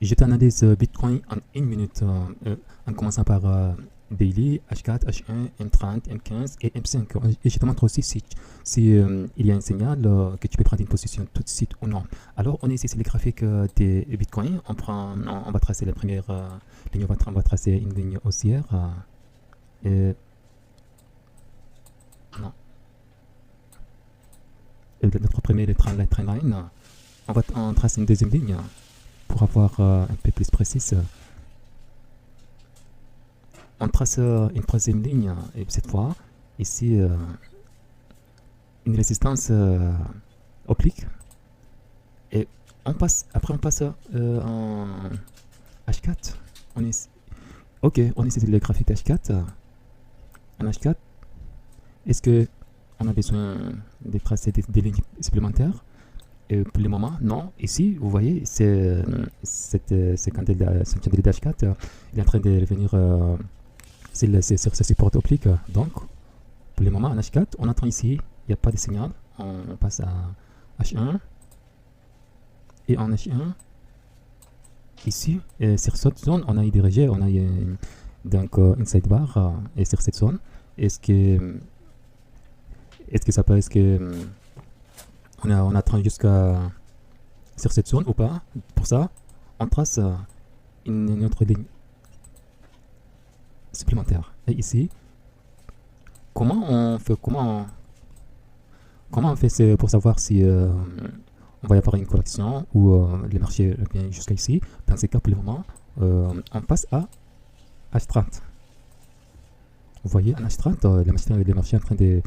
Je t'analyse Bitcoin en une minute en commençant par Daily, H4, H1, M30, M15 et M5. Et je te montre aussi si il y a un signal que tu peux prendre une position tout de suite ou non. Alors, on est ici sur les graphiques des Bitcoin. On va tracer la première ligne, on va tracer une ligne haussière. Et, non. Et notre première trendline. On trace une deuxième ligne pour avoir un peu plus précise. On trace une troisième ligne et cette fois ici une résistance oblique et après on passe en H4. On est sur le graphique H4. En H4, est-ce que on a besoin de tracer des lignes supplémentaires? Pour le moment, non. Ici, vous voyez, ce candle d'H4, il est en train de revenir sur ce support oblique. Donc, pour le moment, en H4, on attend ici, il n'y a pas de signal. On passe à H1. Et en H1, ici, sur cette zone, on a eu des rejets, on a eu une sidebar. Et sur cette zone, est-ce que on attend jusqu'à sur cette zone ou pas? Pour ça, on trace une autre ligne supplémentaire. Et ici, comment on fait pour savoir si on va y avoir une correction ou le marché vient jusqu'à ici? Dans ce cas, pour le moment, on passe à H30. Vous voyez, en H30, le marché est en train de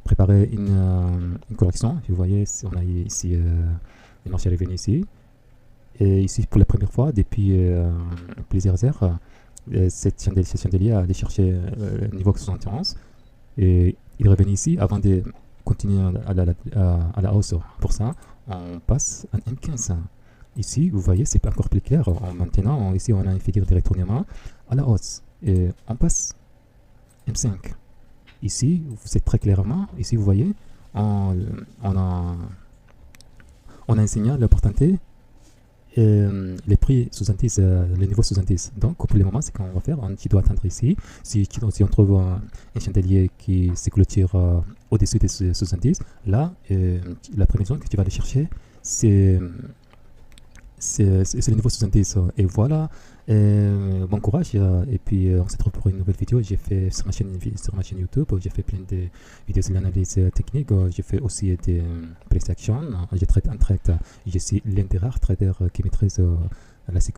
préparer une correction. Vous voyez, on a ici le marché est revenu ici. Et ici, pour la première fois depuis plusieurs heures, cette chandelier a allé chercher le niveau 71. Et il est revenu ici avant de continuer à la hausse. Pour ça, on passe à M15. Ici, vous voyez, c'est encore plus clair. Maintenant, ici, on a une figure de retournement à la hausse. Et on passe M5. Ici, c'est très clairement, ici vous voyez, on a un signal opportunité et les prix sous indice, le niveau sous indice. Donc pour le moment, c'est qu'on va faire, tu dois attendre ici. Si on trouve un chandelier qui se clôture au-dessus des sous indices, là, la première zone que tu vas aller chercher, c'est le niveau 70. Et voilà, bon courage. Et puis on se retrouve pour une nouvelle vidéo. J'ai fait sur ma chaîne YouTube, j'ai fait plein de vidéos sur l'analyse technique. J'ai fait aussi des price action. Je traite en trade. Je suis l'un des rares traders qui maîtrise la sécurité.